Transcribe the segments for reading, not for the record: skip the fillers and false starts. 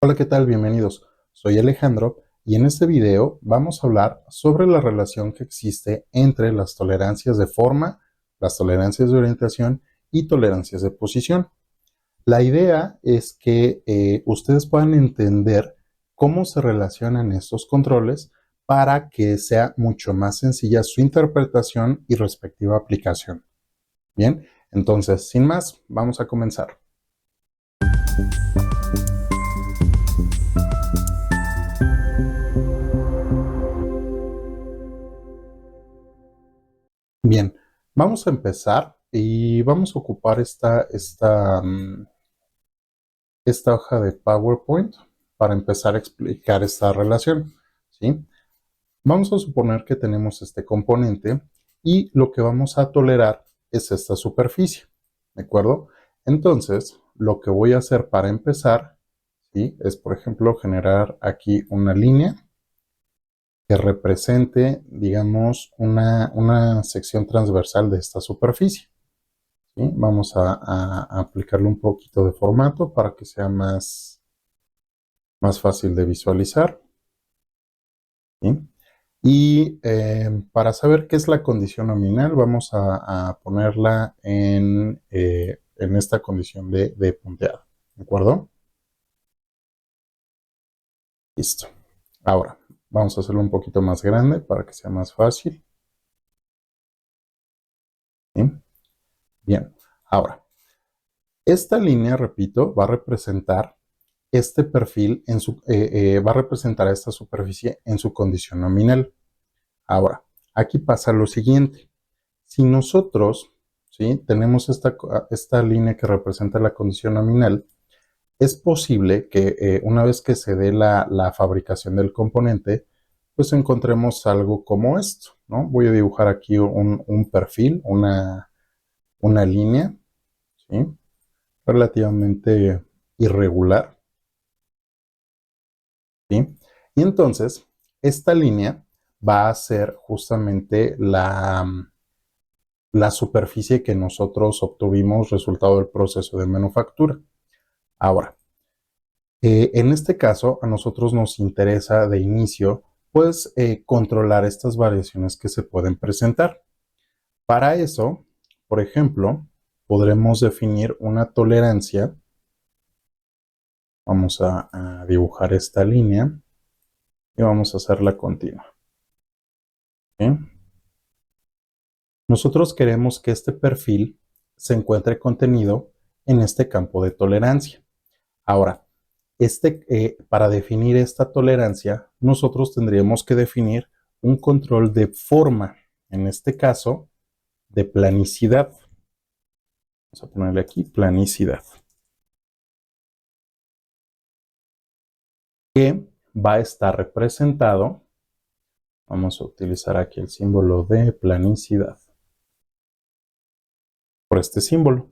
Hola, ¿qué tal? Bienvenidos. Soy Alejandro y en este video vamos a hablar sobre la relación que existe entre las tolerancias de forma, las tolerancias de orientación y tolerancias de posición. La idea es que ustedes puedan entender cómo se relacionan estos controles para que sea mucho más sencilla su interpretación y respectiva aplicación. Bien, entonces, sin más, vamos a comenzar. Bien, vamos a empezar y vamos a ocupar esta hoja de PowerPoint para empezar a explicar esta relación, ¿sí? Vamos a suponer que tenemos este componente y lo que vamos a tolerar es esta superficie, ¿de acuerdo? Entonces, lo que voy a hacer para empezar, ¿sí? Es, por ejemplo, generar aquí una línea que represente, digamos, una sección transversal de esta superficie. ¿Sí? Vamos a aplicarle un poquito de formato para que sea más fácil de visualizar. ¿Sí? Y para saber qué es la condición nominal, vamos a ponerla en esta condición de punteado. ¿De acuerdo? Listo. Ahora, vamos a hacerlo un poquito más grande para que sea más fácil. ¿Sí? Bien. Ahora, esta línea, repito, va a representar este perfil va a representar a esta superficie en su condición nominal. Ahora, aquí pasa lo siguiente. Si nosotros, ¿sí? Tenemos esta línea que representa la condición nominal, es posible que una vez que se dé la fabricación del componente, pues encontremos algo como esto, ¿no? Voy a dibujar aquí un perfil, una línea, ¿sí? Relativamente irregular, ¿sí? Y entonces, esta línea va a ser justamente la superficie que nosotros obtuvimos resultado del proceso de manufactura. Ahora, en este caso, a nosotros nos interesa de inicio, pues, controlar estas variaciones que se pueden presentar. Para eso, por ejemplo, podremos definir una tolerancia. Vamos a dibujar esta línea y vamos a hacerla continua. ¿Sí? Nosotros queremos que este perfil se encuentre contenido en este campo de tolerancia. Ahora, para definir esta tolerancia, nosotros tendríamos que definir un control de forma, en este caso, de planicidad. Vamos a ponerle aquí planicidad, que va a estar representado. Vamos a utilizar aquí el símbolo de planicidad por este símbolo.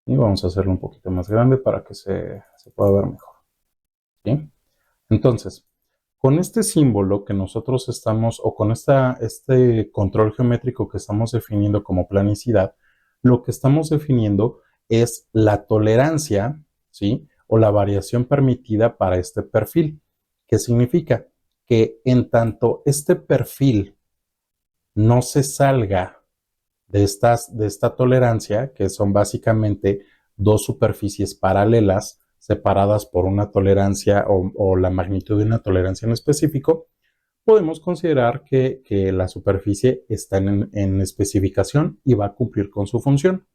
Y vamos a hacerlo un poquito más grande para que se pueda ver mejor. ¿Sí? Entonces, con este símbolo que nosotros estamos, o con este control geométrico que estamos definiendo como planicidad, lo que estamos definiendo es la tolerancia, ¿sí? O la variación permitida para este perfil. ¿Qué significa? Que en tanto este perfil no se salga de esta tolerancia, que son básicamente dos superficies paralelas separadas por una tolerancia o la magnitud de una tolerancia en específico, podemos considerar que la superficie está en especificación y va a cumplir con su función.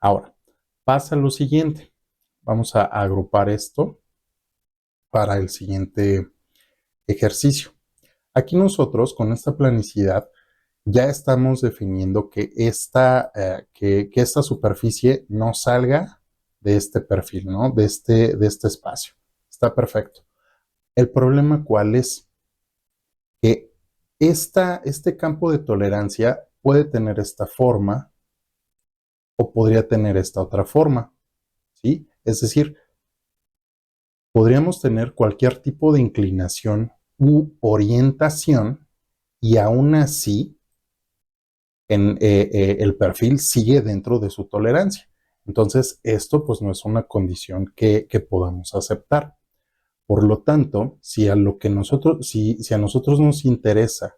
Ahora, pasa lo siguiente. Vamos a agrupar esto para el siguiente ejercicio. Aquí nosotros con esta planicidad ya estamos definiendo que que esta superficie no salga de este perfil, ¿no? De este espacio. Está perfecto. El problema, ¿cuál es? Que este campo de tolerancia puede tener esta forma o podría tener esta otra forma, ¿sí? Es decir, podríamos tener cualquier tipo de inclinación u orientación y aún así el perfil sigue dentro de su tolerancia. Entonces, esto pues no es una condición que podamos aceptar. Por lo tanto, si a nosotros nos interesa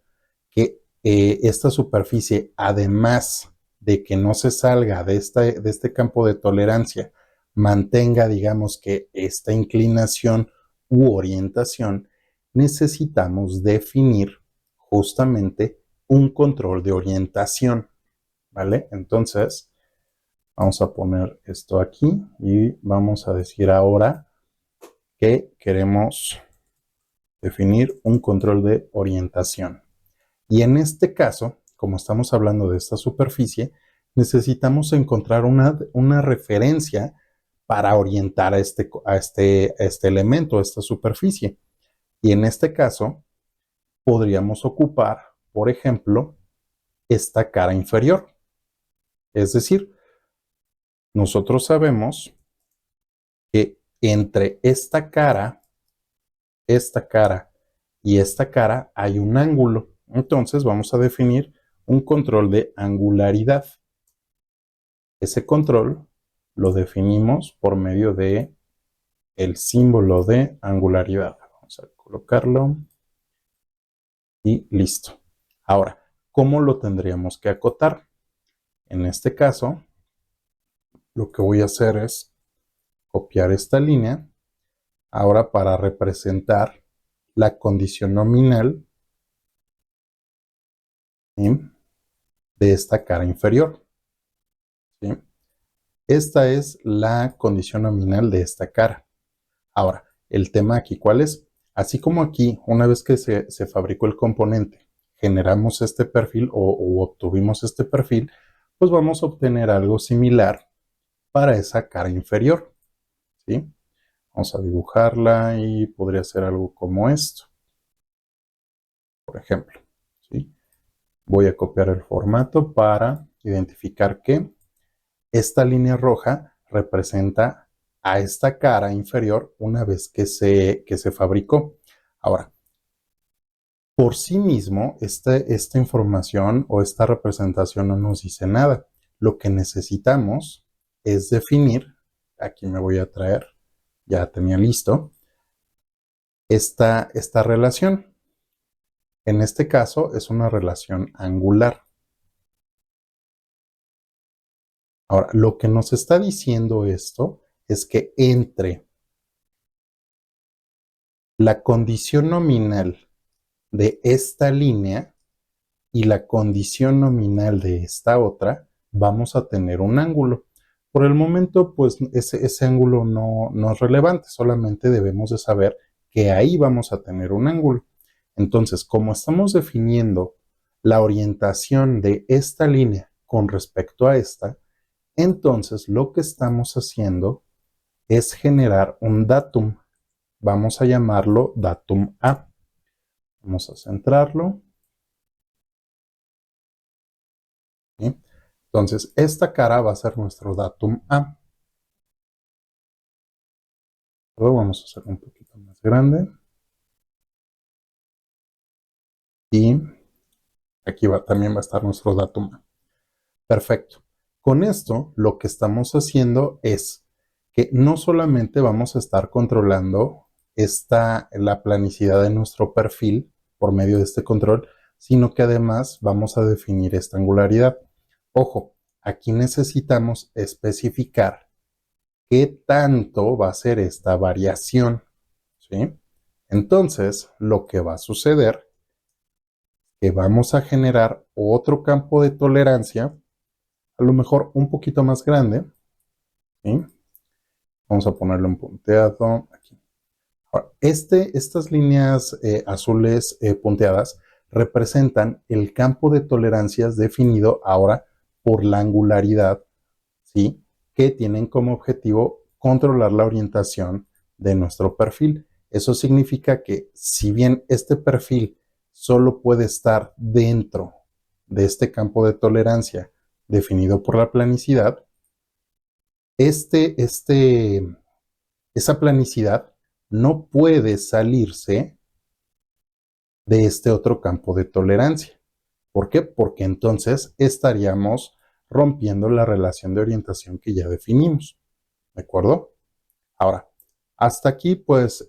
que esta superficie, además de que no se salga de este campo de tolerancia, mantenga, digamos que esta inclinación u orientación, necesitamos definir justamente un control de orientación, ¿vale? Entonces, vamos a poner esto aquí y vamos a decir ahora que queremos definir un control de orientación. Y en este caso, como estamos hablando de esta superficie, necesitamos encontrar una referencia para orientar a este elemento, a esta superficie. Y en este caso, podríamos ocupar, por ejemplo, esta cara inferior. Es decir, nosotros sabemos que entre esta cara y esta cara hay un ángulo. Entonces vamos a definir un control de angularidad. Ese control lo definimos por medio de el símbolo de angularidad. Vamos a colocarlo y listo. Ahora, ¿cómo lo tendríamos que acotar? En este caso, lo que voy a hacer es copiar esta línea. Ahora, para representar la condición nominal, ¿sí?, de esta cara inferior, ¿sí? Esta es la condición nominal de esta cara. Ahora, el tema aquí, ¿cuál es? Así como aquí, una vez que se fabricó el componente, generamos este perfil o obtuvimos este perfil, pues vamos a obtener algo similar para esa cara inferior, ¿sí? Vamos a dibujarla y podría ser algo como esto, por ejemplo, ¿sí? Voy a copiar el formato para identificar que esta línea roja representa a esta cara inferior una vez que se fabricó. Ahora, por sí mismo, esta información o esta representación no nos dice nada. Lo que necesitamos es definir, aquí me voy a traer, ya tenía listo, esta relación. En este caso es una relación angular. Ahora, lo que nos está diciendo esto es que entre la condición nominal de esta línea y la condición nominal de esta otra, vamos a tener un ángulo. Por el momento, pues ese ángulo no es relevante, solamente debemos de saber que ahí vamos a tener un ángulo. Entonces, como estamos definiendo la orientación de esta línea con respecto a esta, entonces lo que estamos haciendo es generar un datum. Vamos a llamarlo datum A. Vamos a centrarlo. ¿Sí? Entonces, esta cara va a ser nuestro datum A. Luego vamos a hacerlo un poquito más grande. Y aquí también va a estar nuestro datum A. Perfecto. Con esto, lo que estamos haciendo es que no solamente vamos a estar controlando la planicidad de nuestro perfil por medio de este control, sino que además vamos a definir esta angularidad. Ojo, aquí necesitamos especificar qué tanto va a ser esta variación, ¿sí? Entonces, lo que va a suceder es que vamos a generar otro campo de tolerancia, a lo mejor un poquito más grande, ¿sí? Vamos a ponerlo en punteado aquí. Ahora, estas líneas azules punteadas representan el campo de tolerancias definido ahora por la angularidad, ¿sí?, que tienen como objetivo controlar la orientación de nuestro perfil. Eso significa que si bien este perfil solo puede estar dentro de este campo de tolerancia definido por la planicidad, esa planicidad no puede salirse de este otro campo de tolerancia. ¿Por qué? Porque entonces estaríamos rompiendo la relación de orientación que ya definimos. ¿De acuerdo? Ahora, hasta aquí pues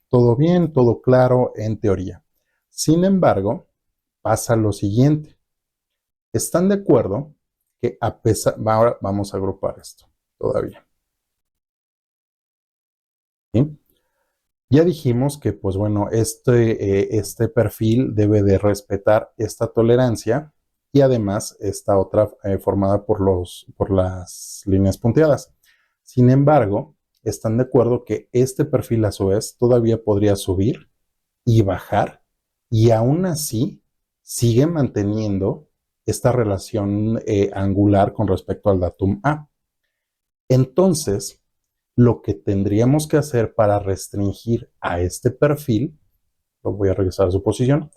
todo bien, todo claro en teoría. Sin embargo, pasa lo siguiente. ¿Están de acuerdo que a pesar, ahora vamos a agrupar esto todavía? ¿Sí? Ya dijimos que, pues bueno, este perfil debe de respetar esta tolerancia y además esta otra formada por las líneas punteadas. Sin embargo, están de acuerdo que este perfil a su vez todavía podría subir y bajar y aún así sigue manteniendo esta relación angular con respecto al datum A. Entonces, lo que tendríamos que hacer para restringir a este perfil, lo voy a regresar a su posición,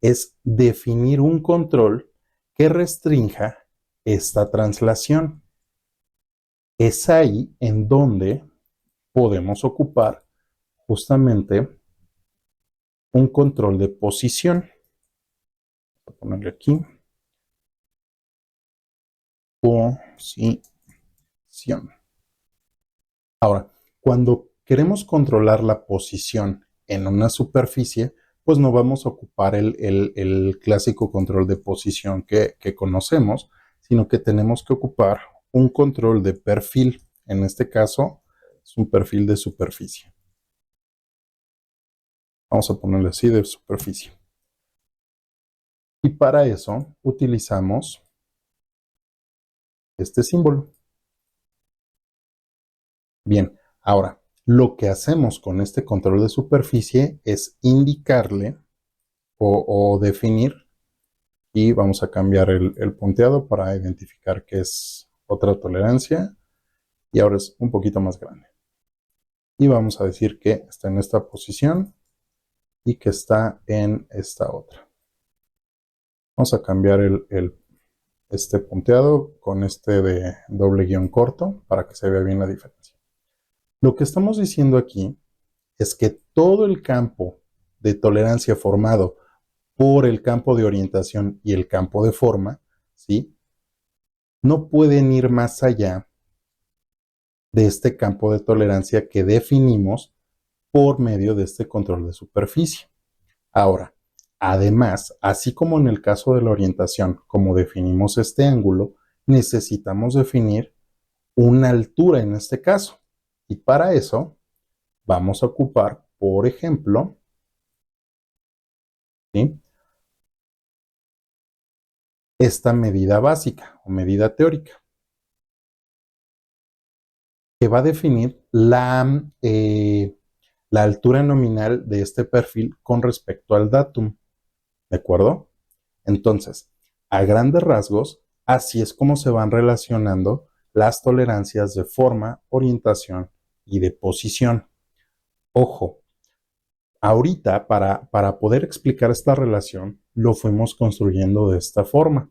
es definir un control que restrinja esta translación. Es ahí en donde podemos ocupar justamente un control de posición. Voy a ponerle aquí. Posición. Ahora, cuando queremos controlar la posición en una superficie, pues no vamos a ocupar el clásico control de posición que conocemos, sino que tenemos que ocupar un control de perfil. En este caso, es un perfil de superficie. Vamos a ponerle así, de superficie. Y para eso utilizamos este símbolo. Bien, ahora, lo que hacemos con este control de superficie es indicarle o definir, y vamos a cambiar el punteado para identificar que es otra tolerancia y ahora es un poquito más grande. Y vamos a decir que está en esta posición y que está en esta otra. Vamos a cambiar este punteado con este de doble guión corto para que se vea bien la diferencia. Lo que estamos diciendo aquí es que todo el campo de tolerancia formado por el campo de orientación y el campo de forma, ¿sí? No pueden ir más allá de este campo de tolerancia que definimos por medio de este control de superficie. Ahora, además, así como en el caso de la orientación, como definimos este ángulo, necesitamos definir una altura en este caso. Y para eso vamos a ocupar, por ejemplo, ¿sí?, esta medida básica o medida teórica, que va a definir la altura nominal de este perfil con respecto al datum. ¿De acuerdo? Entonces, a grandes rasgos, así es como se van relacionando las tolerancias de forma, orientación y de posición. Ojo, ahorita para poder explicar esta relación, lo fuimos construyendo de esta forma.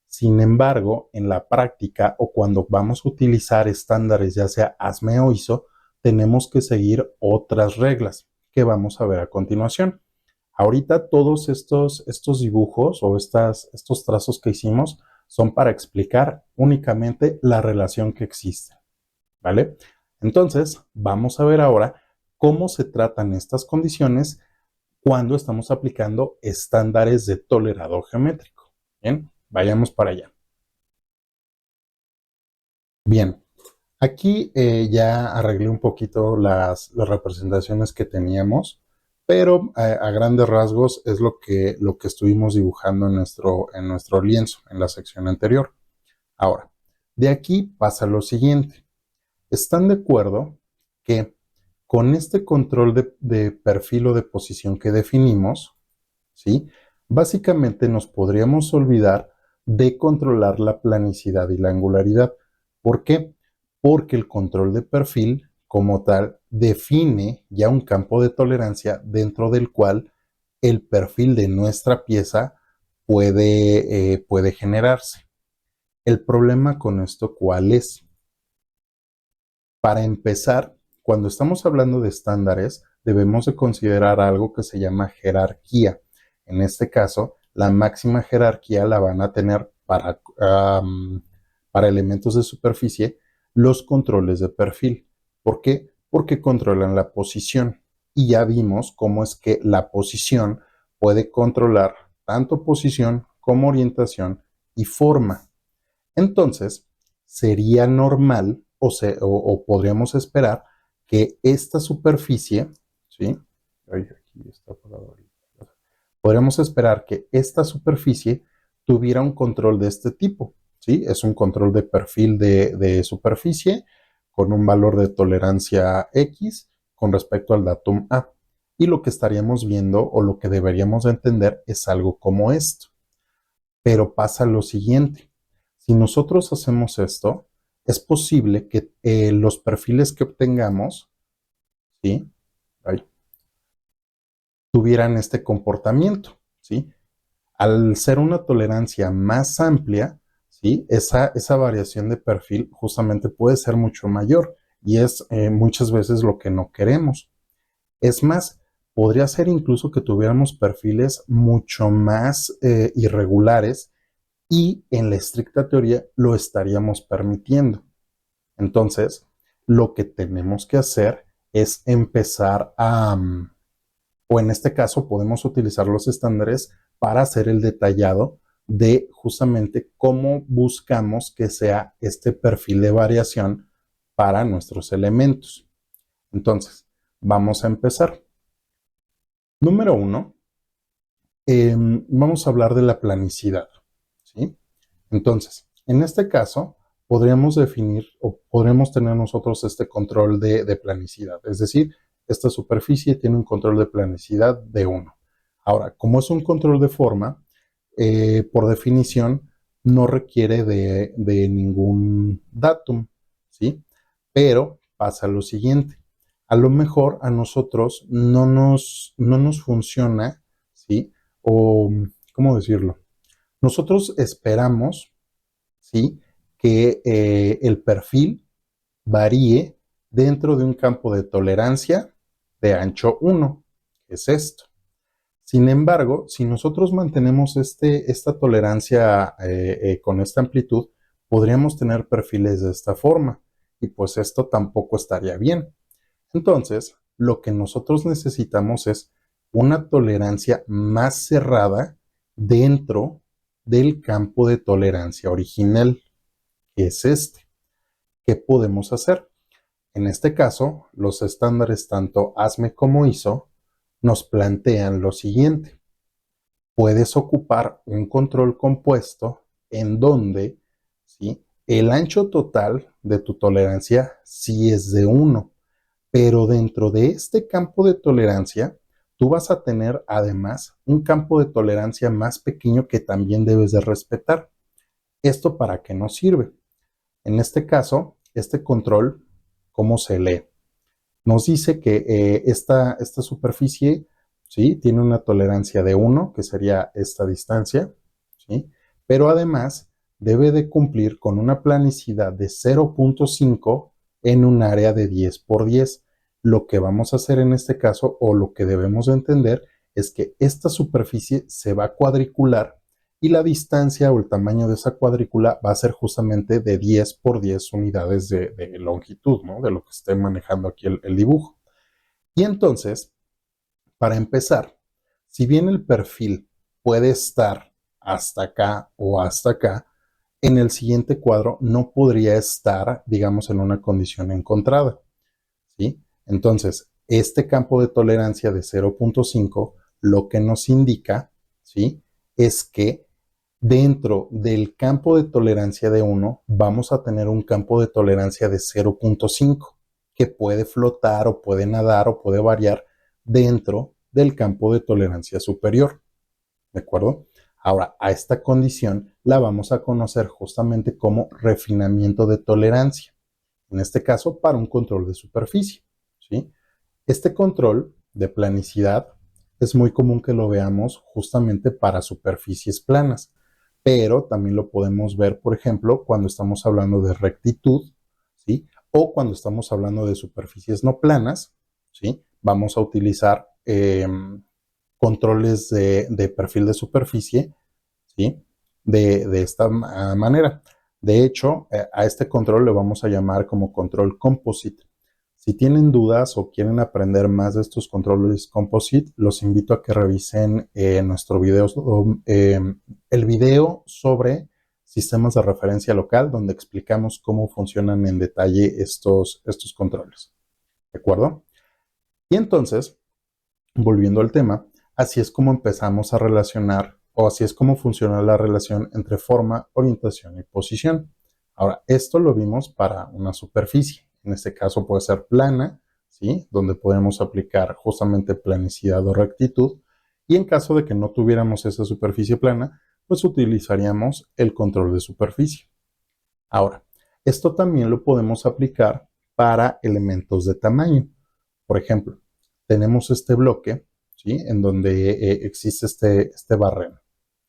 Sin embargo, en la práctica o cuando vamos a utilizar estándares, ya sea ASME o ISO, tenemos que seguir otras reglas que vamos a ver a continuación. Ahorita todos estos dibujos o estos trazos que hicimos son para explicar únicamente la relación que existe, ¿vale? Entonces, vamos a ver ahora cómo se tratan estas condiciones cuando estamos aplicando estándares de tolerado geométrico. Bien, vayamos para allá. Bien, aquí ya arreglé un poquito las representaciones que teníamos, pero a grandes rasgos es lo que estuvimos dibujando en nuestro lienzo, en la sección anterior. Ahora, de aquí pasa lo siguiente. ¿Están de acuerdo que con este control de perfil o de posición que definimos, ¿sí?, básicamente nos podríamos olvidar de controlar la planicidad y la angularidad? ¿Por qué? Porque el control de perfil como tal define ya un campo de tolerancia dentro del cual el perfil de nuestra pieza puede generarse. El problema con esto, ¿cuál es? Para empezar, cuando estamos hablando de estándares, debemos de considerar algo que se llama jerarquía. En este caso, la máxima jerarquía la van a tener para, para elementos de superficie los controles de perfil. ¿Por qué? Porque controlan la posición. Y ya vimos cómo es que la posición puede controlar tanto posición como orientación y forma. Entonces, sería normal o podríamos esperar que esta superficie, ¿sí? Ay, aquí está apagado. Podríamos esperar que esta superficie tuviera un control de este tipo, ¿sí? Es un control de perfil de superficie con un valor de tolerancia X con respecto al datum A. Y lo que estaríamos viendo o lo que deberíamos entender es algo como esto. Pero pasa lo siguiente. Si nosotros hacemos esto, es posible que los perfiles que obtengamos, ¿sí? Ay, tuvieran este comportamiento, ¿sí? Al ser una tolerancia más amplia, ¿sí? Esa variación de perfil justamente puede ser mucho mayor y es muchas veces lo que no queremos. Es más, podría ser incluso que tuviéramos perfiles mucho más irregulares y en la estricta teoría lo estaríamos permitiendo. Entonces, lo que tenemos que hacer es empezar o en este caso podemos utilizar los estándares para hacer el detallado de justamente cómo buscamos que sea este perfil de variación para nuestros elementos. Entonces, vamos a empezar. Número 1, vamos a hablar de la planicidad, ¿sí? Entonces, en este caso, podríamos definir o podremos tener nosotros este control de planicidad. Es decir, esta superficie tiene un control de planicidad de 1. Ahora, como es un control de forma, por definición, no requiere de ningún datum, ¿sí? Pero pasa lo siguiente. A lo mejor a nosotros no nos funciona, ¿sí? O, ¿cómo decirlo? Nosotros esperamos, ¿sí? Que el perfil varíe dentro de un campo de tolerancia de ancho 1, que es esto. Sin embargo, si nosotros mantenemos esta tolerancia con esta amplitud, podríamos tener perfiles de esta forma y pues esto tampoco estaría bien. Entonces, lo que nosotros necesitamos es una tolerancia más cerrada dentro del campo de tolerancia original, que es este. ¿Qué podemos hacer? En este caso, los estándares tanto ASME como ISO nos plantean lo siguiente. Puedes ocupar un control compuesto en donde, ¿sí? El ancho total de tu tolerancia sí es de 1, pero dentro de este campo de tolerancia, tú vas a tener además un campo de tolerancia más pequeño que también debes de respetar. ¿Esto para qué nos sirve? En este caso, este control, ¿cómo se lee? Nos dice que esta superficie, ¿sí? Tiene una tolerancia de 1, que sería esta distancia, ¿sí? Pero además debe de cumplir con una planicidad de 0.5 en un área de 10 por 10. Lo que vamos a hacer en este caso, o lo que debemos de entender, es que esta superficie se va a cuadricular y la distancia o el tamaño de esa cuadrícula va a ser justamente de 10 por 10 unidades de longitud, ¿no? De lo que esté manejando aquí el dibujo. Y entonces, para empezar, si bien el perfil puede estar hasta acá o hasta acá, en el siguiente cuadro no podría estar, digamos, en una condición encontrada, ¿sí? Entonces, este campo de tolerancia de 0.5 lo que nos indica, ¿sí? Es que dentro del campo de tolerancia de 1 vamos a tener un campo de tolerancia de 0.5 que puede flotar o puede nadar o puede variar dentro del campo de tolerancia superior. ¿De acuerdo? Ahora, a esta condición la vamos a conocer justamente como refinamiento de tolerancia. En este caso, para un control de superficie, ¿sí? Este control de planicidad es muy común que lo veamos justamente para superficies planas, pero también lo podemos ver, por ejemplo, cuando estamos hablando de rectitud, ¿sí? O cuando estamos hablando de superficies no planas, ¿sí? Vamos a utilizar controles de perfil de superficie, ¿sí? de esta manera. De hecho, a este control le vamos a llamar como control composite. Si tienen dudas o quieren aprender más de estos controles composite, los invito a que revisen nuestro video, el video sobre sistemas de referencia local, donde explicamos cómo funcionan en detalle estos controles. ¿De acuerdo? Y entonces, volviendo al tema, así es como empezamos a relacionar, o así es como funciona la relación entre forma, orientación y posición. Ahora, esto lo vimos para una superficie. En este caso puede ser plana, ¿sí? Donde podemos aplicar justamente planicidad o rectitud. Y en caso de que no tuviéramos esa superficie plana, pues utilizaríamos el control de superficie. Ahora, esto también lo podemos aplicar para elementos de tamaño. Por ejemplo, tenemos este bloque, ¿sí? En donde existe este barreno,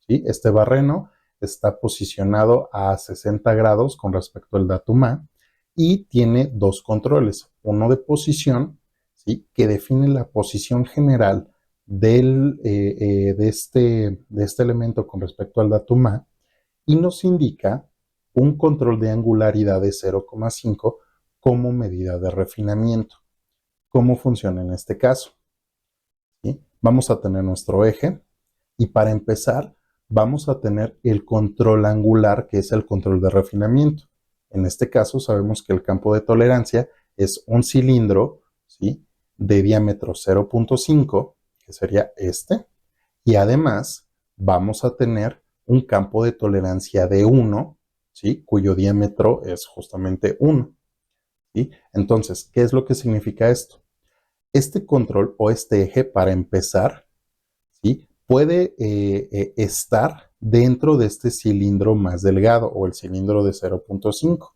¿sí? Este barreno está posicionado a 60 grados con respecto al datum A y tiene dos controles, uno de posición, ¿sí? Que define la posición general de este elemento con respecto al datum A y nos indica un control de angularidad de 0,5 como medida de refinamiento. ¿Cómo funciona en este caso? ¿Sí? Vamos a tener nuestro eje y para empezar vamos a tener el control angular, que es el control de refinamiento. En este caso sabemos que el campo de tolerancia es un cilindro, ¿sí? De diámetro 0,5, que sería este, y además vamos a tener un campo de tolerancia de 1, ¿sí? Cuyo diámetro es justamente 1. ¿Sí? Entonces, ¿qué es lo que significa esto? Este control o este eje, para empezar, ¿sí? Puede estar dentro de este cilindro más delgado o el cilindro de 0,5.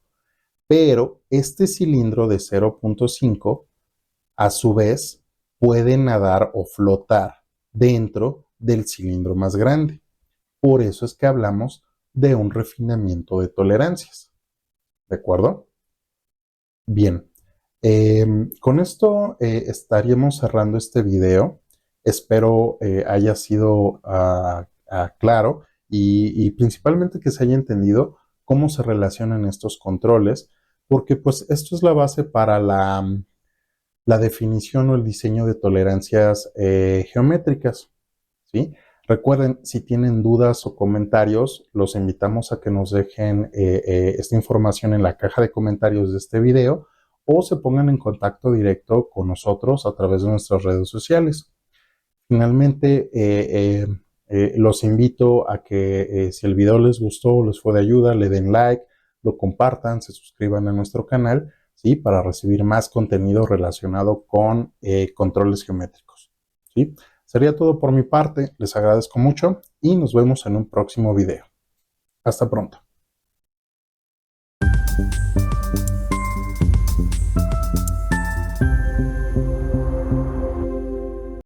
Pero este cilindro de 0,5 a su vez puede nadar o flotar dentro del cilindro más grande. Por eso es que hablamos de un refinamiento de tolerancias. ¿De acuerdo? Bien. Con esto estaríamos cerrando este video. Espero haya sido claro y principalmente que se haya entendido cómo se relacionan estos controles, porque pues esto es la base para la definición o el diseño de tolerancias geométricas, ¿sí? Recuerden, si tienen dudas o comentarios, los invitamos a que nos dejen esta información en la caja de comentarios de este video o se pongan en contacto directo con nosotros a través de nuestras redes sociales. Finalmente, los invito a que si el video les gustó, les fue de ayuda, le den like, lo compartan, se suscriban a nuestro canal, ¿sí? Para recibir más contenido relacionado con controles geométricos, ¿sí? Sería todo por mi parte, les agradezco mucho y nos vemos en un próximo video. Hasta pronto.